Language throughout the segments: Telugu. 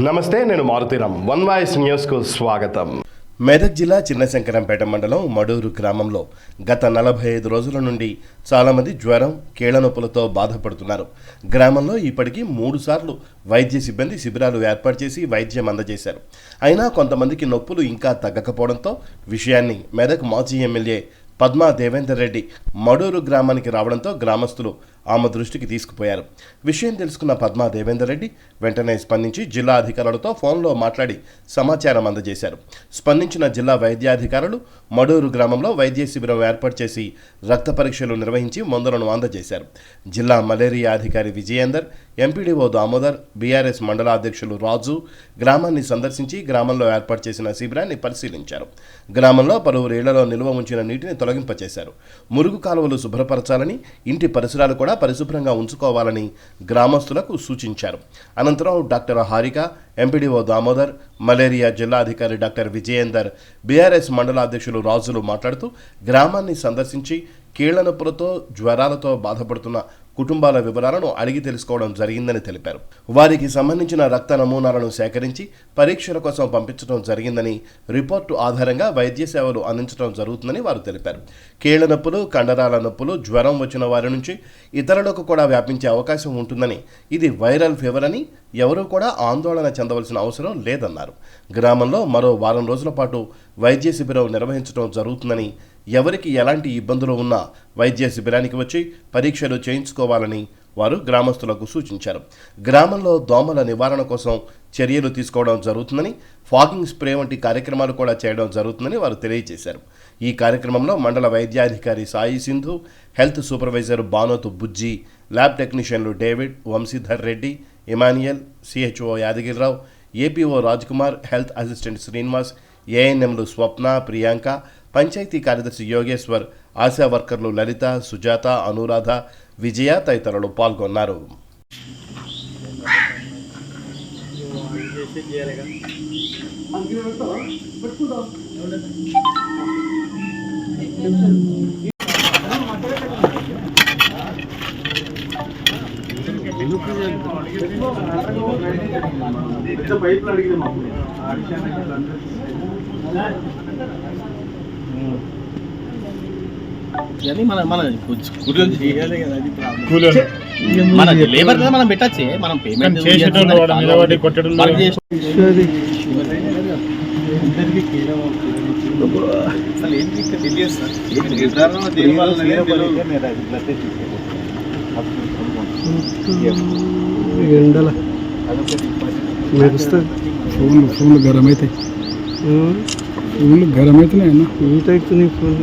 నమస్తే, నేను మారుతీరామ్. వన్ వాయిస్ న్యూస్కు స్వాగతం. మెదక్ జిల్లా చిన్నశంకరంపేట మండలం మడూరు గ్రామంలో గత 45 రోజుల నుండి చాలామంది జ్వరం, కీళ్ల నొప్పులతో బాధపడుతున్నారు. గ్రామంలో ఇప్పటికీ 3 సార్లు వైద్య సిబ్బంది శిబిరాలు ఏర్పాటు చేసి వైద్యం అందజేశారు. అయినా కొంతమందికి నొప్పులు ఇంకా తగ్గకపోవడంతో విషయాన్ని మెదక్ మాజీ ఎమ్మెల్యే పద్మా దేవేందర్ రెడ్డి మడూరు గ్రామానికి రావడంతో గ్రామస్తులు ఆమె దృష్టికి తీసుకుపోయారు. విషయం తెలుసుకున్న పద్మా దేవేందర్ రెడ్డి వెంటనే స్పందించి జిల్లా అధికారులతో ఫోన్లో మాట్లాడి సమాచారం అందజేశారు. స్పందించిన జిల్లా వైద్యాధికారులు మడూరు గ్రామంలో వైద్య శిబిరం ఏర్పాటు చేసి రక్త పరీక్షలు నిర్వహించి మందులను అందజేశారు. జిల్లా మలేరియా అధికారి విజయేందర్, ఎంపీడీఓ దామోదర్, బీఆర్ఎస్ మండల అధ్యక్షులు రాజు గ్రామాన్ని సందర్శించి గ్రామంలో ఏర్పాటు చేసిన శిబిరాన్ని పరిశీలించారు. గ్రామంలో పలువురు ఇళ్లలో నిల్వ ఉంచిన నీటిని తొలగింపచేశారు. మురుగు కాలువలు శుభ్రపరచాలని, ఇంటి పరిసరాలు కూడా పరిశుభ్రంగా ఉంచుకోవాలని గ్రామస్తులకు సూచించారు. అనంతరం doctor Harika, MPDO Damodar, malaria జిల్లా అధికారి డాక్టర్ విజయేందర్, బీఆర్ఎస్ మండల అధ్యక్షులు రాజులు మాట్లాడుతూ గ్రామాన్ని సందర్శించి కీళ్ల నొప్పులతో, జ్వరాలతో బాధపడుతున్న కుటుంబాల వివరాలను అడిగి తెలుసుకోవడం జరిగిందని తెలిపారు. వారికి సంబంధించిన రక్త నమూనాలను సేకరించి పరీక్షల కోసం పంపించడం జరిగిందని, రిపోర్టు ఆధారంగా వైద్య సేవలు అందించడం జరుగుతుందని వారు తెలిపారు. కీళ్ల నొప్పులు, కండరాల నొప్పులు, జ్వరం వచ్చిన వారి నుంచి ఇతరులకు కూడా వ్యాపించే అవకాశం ఉంటుందని, ఇది వైరల్ ఫీవర్ అని ఎవరూ కూడా ఆందోళన చెందవలసిన అవసరం లేదన్నారు. గ్రామంలో మరో వారం రోజుల పాటు వైద్య శిబిరం నిర్వహించడం జరుగుతుందని, ఎవరికి ఎలాంటి ఇబ్బందులు ఉన్నా వైద్య శిబిరానికి వచ్చి పరీక్షలు చేయించుకోవాలని వారు గ్రామస్తులకు సూచించారు. గ్రామంలో దోమల నివారణ కోసం చర్యలు తీసుకోవడం జరుగుతుందని, ఫాగింగ్ స్ప్రే వంటి కార్యక్రమాలు కూడా చేయడం జరుగుతుందని వారు తెలియజేశారు. ఈ కార్యక్రమంలో మండల వైద్యాధికారి Sai Sindhu, health supervisor Banothu Bujji, lab టెక్నీషియన్లు David, Vamshidhar Reddy, Emmanuel, CHO Yadagirirao, APO Rajkumar, health assistant Srinivas, ఏఎన్ఎంలు స్వప్న, ప్రియాంక, పంచాయతీ కార్యదర్శి యోగేశ్వర్, ఆశా వర్కర్లు లలిత, సుజాత, అనురాధ, విజయ తదితరులు పాల్గొన్నారు. మన లేబర్ కదా మనం పెట్టచ్చు, మనం పేమెంట్ ఫోన్లు గరం అవుతాయి, ఫోన్లు గరం అవుతున్నాయి అన్న, హీట్ అవుతున్నాయి ఫోన్.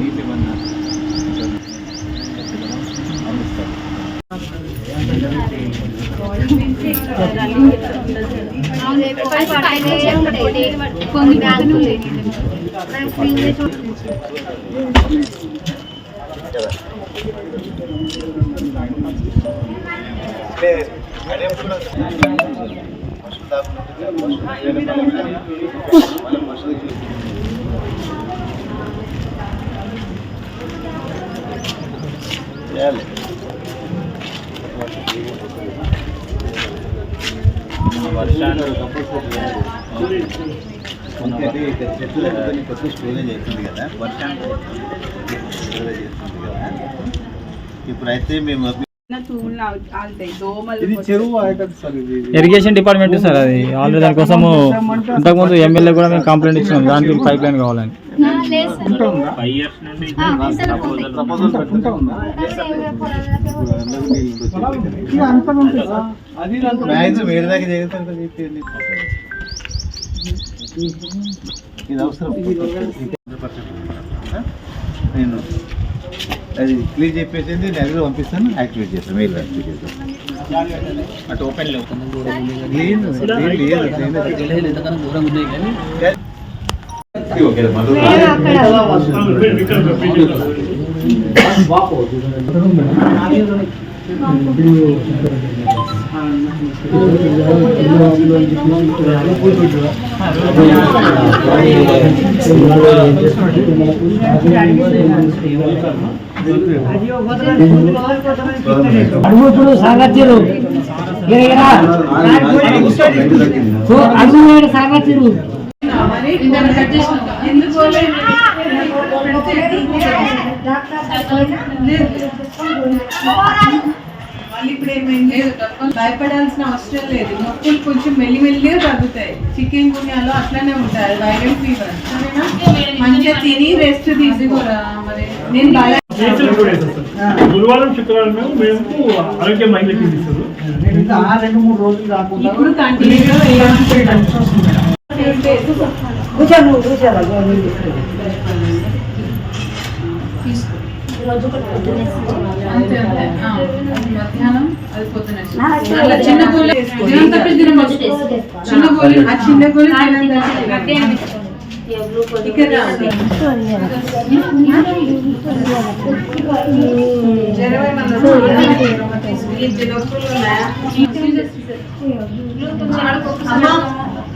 ఇప్పుడైతే మేము ఇరిగేషన్ డిపార్ట్మెంట్ సార్, అది ఆల్రెడీ దానికోసము ఇంతకుముందు ఎమ్మెల్యే కూడా మేము కంప్లైంట్ ఇచ్చినాం, దానికి పైప్ లైన్ కావాలని. నేను అది క్లియర్ చెప్పేసి నేను పంపిస్తాను, యాక్టివేట్ చేస్తాను, మెయిల్ యాక్టివేట్ చేస్తాను. అటు ఓపెన్ అడుగుతుడు సాగత్యలు ఇప్పుడు ఏమైంది, భయపడాల్సిన అవసరం లేదు. నొప్పులు కొంచెం మెల్లిమెల్లిగా తగ్గుతాయి. చికెన్ గున్యాలో అట్లనే ఉంటాయి, వైరల్ ఫీవర్. సరేనా, మంచిగా తిని రెస్ట్ తీసుకోరా. మరి నేను గురువారం శుక్రవారం మేము ఆరోగ్య మహిళకి ఇస్తారు. 2-3 రోజులు కాకుండా ఇప్పుడు కంటిన్యూగా అంతే అంతే. మధ్యాహ్నం అది పొద్దున చిన్న గోళీ చిన్న గోళీ ఆ చిన్న గోళీ ఇక్కడ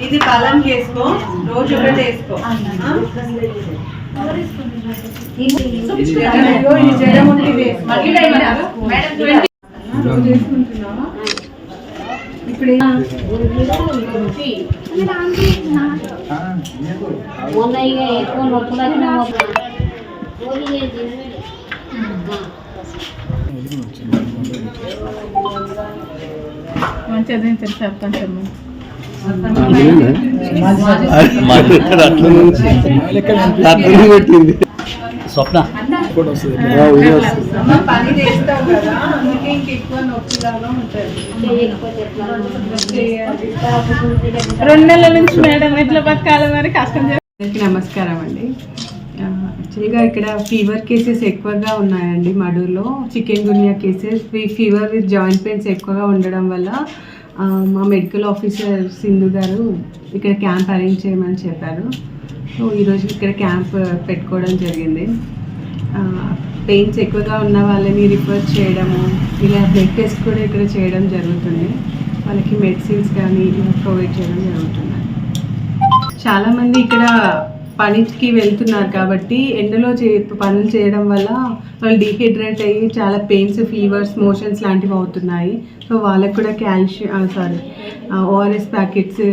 ఇది బలం వేసుకో, రోజు ఒకటి వేసుకో. ఇప్పుడు మంచిది తెలుసా కొంచెం స్వప్న పని చేస్తావు కదా, అందుకే ఇంకెక్కువ నొప్పిలాగా ఉంటుంది. 2 నెలల నుంచి మేడం ఎట్లా బతకాలి మరి కష్టం. నమస్కారం అండి. యాక్చువల్గా ఇక్కడ ఫీవర్ కేసెస్ ఎక్కువగా ఉన్నాయండి మడూరులో. Chikungunya cases, fever with joint pains ఎక్కువగా ఉండడం వల్ల మా మెడికల్ ఆఫీసర్ సింధు గారు ఇక్కడ క్యాంప్ అరేంజ్ చేయమని చెప్పారు. సో ఈరోజు ఇక్కడ క్యాంప్ పెట్టుకోవడం జరిగింది. పెయిన్స్ ఎక్కువగా ఉన్న వాళ్ళని రిఫర్ చేయడము, ఇలా బ్లడ్ టెస్ట్ కూడా ఇక్కడ చేయడం జరుగుతుంది. వాళ్ళకి మెడిసిన్స్ కానీ ప్రొవైడ్ చేయడం జరుగుతుంది. చాలామంది ఇక్కడ పనికి వెళ్తున్నారు కాబట్టి ఎండలో పనులు చేయడం వల్ల వాళ్ళు డీహైడ్రేట్ అయ్యి చాలా పెయిన్స్, ఫీవర్స్, మోషన్స్ లాంటివి అవుతున్నాయి. సో వాళ్ళకు కూడా ఓఆర్ఎస్ ప్యాకెట్స్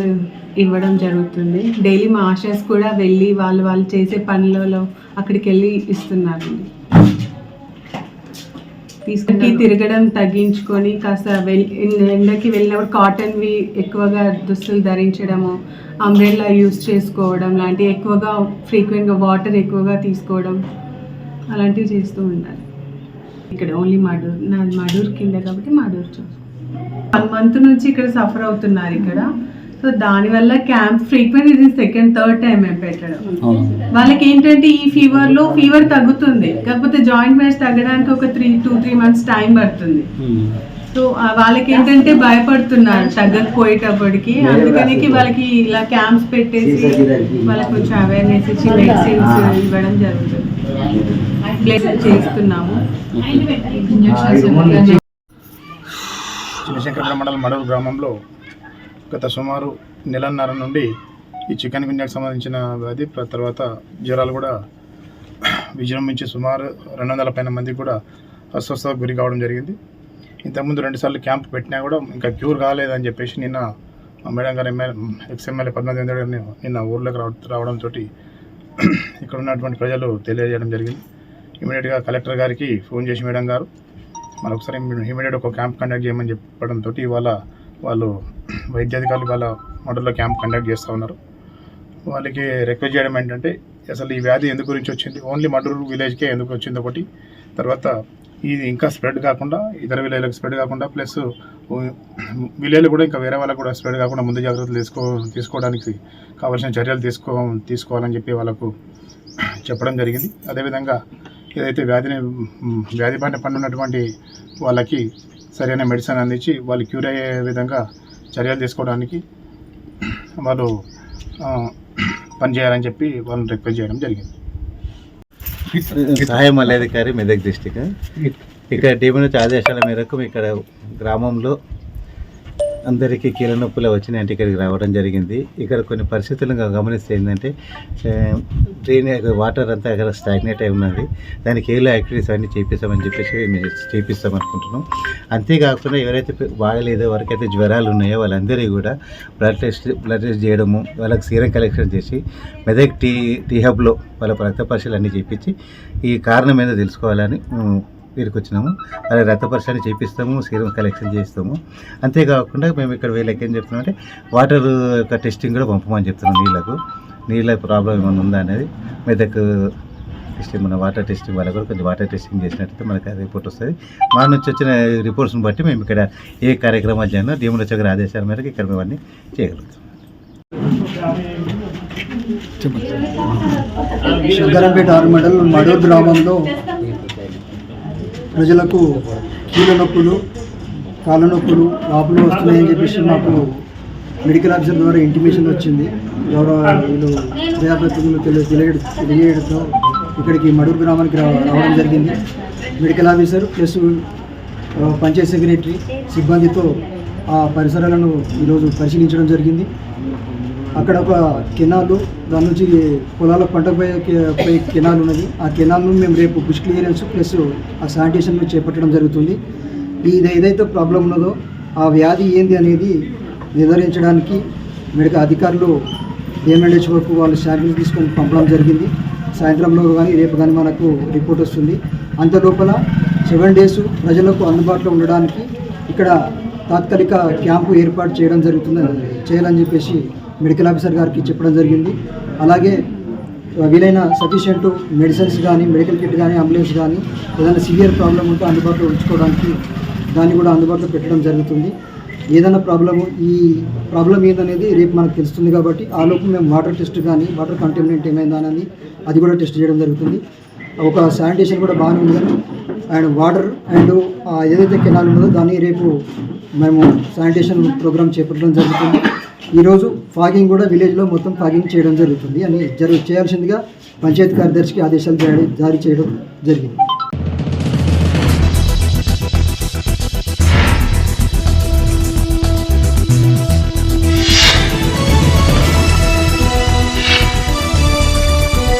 ఇవ్వడం జరుగుతుంది. డైలీ మా ఆశాస్ కూడా వెళ్ళి వాళ్ళు చేసే పనులలో అక్కడికి వెళ్ళి ఇస్తున్నారండి. తీసుకొని తిరగడం తగ్గించుకొని కాస్త ఎండకి వెళ్ళినప్పుడు కాటన్వి ఎక్కువగా దుస్తులు ధరించడము, అంబ్రెల్లా యూస్ చేసుకోవడం లాంటివి, ఎక్కువగా ఫ్రీక్వెంట్గా వాటర్ ఎక్కువగా తీసుకోవడం అలాంటివి చేస్తూ ఉండాలి. ఇక్కడ ఓన్లీ నాది మడూరు కింద కాబట్టి మడూరు 1 month నుంచి ఇక్కడ సఫర్ అవుతున్నారు ఇక్కడ. సో దానివల్ల క్యాంప్ ఫ్రీక్వెంట్ ఇది 2nd, 3rd టైం మేము పెట్టడం. వాళ్ళకి ఏంటంటే ఈ ఫీవర్ తగ్గుతుంది, కాకపోతే జాయింట్ పెయిన్స్ తగ్గడానికి ఒక 2-3 months టైం పడుతుంది. సో వాళ్ళకి ఏంటంటే భయపడుతున్నారు తగ్గకపోయేటప్పటికి. అందుకని వాళ్ళకి ఇలా క్యాంప్స్ పెట్టేసి వాళ్ళకి కొంచెం అవేర్నెస్ ఇచ్చి మెడిసిన్స్ ఇవ్వడం జరుగుతుంది. ప్లేస్ చేస్తున్నాము. చిన్నశంకరపురం మండలం మడూరు గ్రామంలో గత సుమారు 1.5 నెలల నుండి ఈ చికెన్ గున్యాకు సంబంధించిన వ్యాధి, తర్వాత జ్వరాలు కూడా విజృంభించి సుమారు 200 పైన మందికి కూడా అస్వస్థతకు గురి కావడం జరిగింది. ఇంతకుముందు 2 సార్లు క్యాంప్ పెట్టినా కూడా ఇంకా క్యూర్ కాలేదని చెప్పేసి నిన్న మేడం గారు ఎక్స్ఎమ్మెల్యే పద్మాదేవి గారిని నిన్న ఊర్లోకి రావడంతో ఇక్కడ ఉన్నటువంటి ప్రజలు తెలియజేయడం జరిగింది. ఇమీడియట్గా కలెక్టర్ గారికి ఫోన్ చేసి మేడం గారు మరొకసారి ఇమీడియట్ ఒక క్యాంప్ కండక్ట్ చేయమని చెప్పడంతో ఇవాళ వాళ్ళు వైద్యాధికారులు వాళ్ళ మడూరులో క్యాంప్ కండక్ట్ చేస్తూ ఉన్నారు. వాళ్ళకి రిక్వెస్ట్ చేయడం ఏంటంటే అసలు ఈ వ్యాధి ఎందుకు గురించి వచ్చింది, ఓన్లీ మడూరు విలేజ్కే ఎందుకు వచ్చింది ఒకటి, తర్వాత ఇది ఇంకా స్ప్రెడ్ కాకుండా ఇతర విలేజ్లకు స్ప్రెడ్ కాకుండా ప్లస్ విలేజ్లు కూడా ఇంకా వేరే వాళ్ళకు కూడా స్ప్రెడ్ కాకుండా ముందు జాగ్రత్తలు తీసుకోవడానికి కావాల్సిన చర్యలు తీసుకోవాలని చెప్పి వాళ్ళకు చెప్పడం జరిగింది. అదేవిధంగా ఏదైతే వ్యాధి బారిన పడినటువంటి వాళ్ళకి సరైన మెడిసిన్ అందించి వాళ్ళు క్యూర్ అయ్యే విధంగా చర్యలు తీసుకోవడానికి వాళ్ళు పనిచేయాలని చెప్పి వాళ్ళని రిక్వెస్ట్ చేయడం జరిగింది. సహాయ మల్లాధికారి మెదక్ డిస్టిక్. ఇక్కడ డీఎం నుంచి ఆదేశాల మేరకు ఇక్కడ గ్రామంలో అందరికీ కీళ్ళ నొప్పులు వచ్చినాయి అంటే ఇక్కడికి రావడం జరిగింది. ఇక్కడ కొన్ని పరిస్థితులను గమనిస్తే ఏంటంటే డ్రైన్ వాటర్ అంతా అక్కడ స్టాగ్నేట్ అయి ఉన్నది. దానికి ఏలో యాక్టివిటీస్ అన్నీ చేపిస్తామని చెప్పేసి మేము చేపిస్తామనుకుంటున్నాం. అంతేకాకుండా ఎవరైతే బాగలేదో ఎవరికైతే జ్వరాలు ఉన్నాయో వాళ్ళందరికీ కూడా బ్లడ్ టెస్ట్ చేయడము, వాళ్ళకి సీరం కలెక్షన్ చేసి మెదక్ టీ హబ్లో వాళ్ళ రక్త పరీక్షలు అన్నీ చేయించి ఈ కారణం ఏదో తెలుసుకోవాలని వీరికి వచ్చినాము. అలాగే రక్త పరీక్షలు చేపిస్తాము, సీరం కలెక్షన్ చేస్తాము. అంతేకాకుండా మేము ఇక్కడ వీళ్ళకి ఏం చెప్తున్నామంటే వాటర్ యొక్క టెస్టింగ్ కూడా పంపమని చెప్తున్నాం. నీళ్ళ ప్రాబ్లం ఏమైనా ఉందా అనేది మెదక్ టెస్టింగ్, మన వాటర్ టెస్టింగ్ వాళ్ళకి కూడా కొంచెం వాటర్ టెస్టింగ్ చేసినట్టయితే మనకి రిపోర్ట్ వస్తుంది. మా నుంచి వచ్చిన రిపోర్ట్స్ని బట్టి మేము ఇక్కడ ఏ కార్యక్రమాలు చేయాలో డిఎంఓ గారి ఆదేశాల మేరకు ఇక్కడ మేము అన్నీ చేయగలుగుతాం. శంకరంపేట ఆర్మడల్ మడూర్ గ్రామంలో ప్రజలకు కీళ్ళ నొప్పులు, కాళ్ళ నొప్పులు, వాపులు వస్తున్నాయని చెప్పేసి మాకు మెడికల్ ఆఫీసర్ ద్వారా ఇంటిమేషన్ వచ్చింది. వీళ్ళు ప్రజాప్రతినిధులు తెలియడంతో ఇక్కడికి మడూర్ గ్రామానికి రావడం జరిగింది. Medical officer plus Panchayat secretary సిబ్బందితో ఆ పరిసరాలను ఈరోజు పరిశీలించడం జరిగింది. అక్కడ ఒక కెనాలు, దాని నుంచి పొలాలకు పంట పోయే కెనాల్ ఉన్నది. ఆ కెనాల్ను మేము రేపు బుష్ క్లియరెన్స్ ప్లస్ ఆ శానిటేషన్ చేపట్టడం జరుగుతుంది. ఏదైతే ప్రాబ్లం ఉన్నదో ఆ వ్యాధి ఏంది అనేది నిర్ధారించడానికి మెడికల్ అధికారులు DMHOకు వాళ్ళు శాంపిల్ తీసుకొని పంపడం జరిగింది. సాయంత్రంలో కానీ రేపు కానీ మనకు రిపోర్ట్ వస్తుంది. అంతలోపల 7 days ప్రజలకు అందుబాటులో ఉండడానికి ఇక్కడ తాత్కాలిక క్యాంపు ఏర్పాటు చేయాలని చెప్పేసి మెడికల్ ఆఫీసర్ గారికి చెప్పడం జరిగింది. అలాగే వీలైన సఫిషియెంట్ మెడిసిన్స్ కానీ, మెడికల్ కిట్ కానీ, అంబులెన్స్ కానీ ఏదైనా సివియర్ ప్రాబ్లం ఉంటే అందుబాటులో ఉంచుకోవడానికి దాన్ని కూడా అందుబాటులో పెట్టడం జరుగుతుంది. ఏదైనా ఈ ప్రాబ్లం ఏందనేది రేపు మనకు తెలుస్తుంది కాబట్టి ఆ లోపు మేము వాటర్ టెస్ట్ కానీ, వాటర్ కంటామినెంట్ ఏమైందా అనేది అది కూడా టెస్ట్ చేయడం జరుగుతుంది. ఒక శానిటేషన్ కూడా బాగానే ఉంది కానీ అండ్ వాటర్ అండ్ ఏదైతే కెనాల్ ఉన్నదో దాన్ని రేపు మేము శానిటేషన్ ప్రోగ్రామ్ చేపట్టడం జరుగుతుంది. ఈరోజు ఫాగింగ్ కూడా విలేజ్లో మొత్తం ఫాగింగ్ చేయడం జరుగుతుంది అని చేయాల్సిందిగా పంచాయతీ కార్యదర్శికి ఆదేశాలు జారీ చేయడం జరిగింది.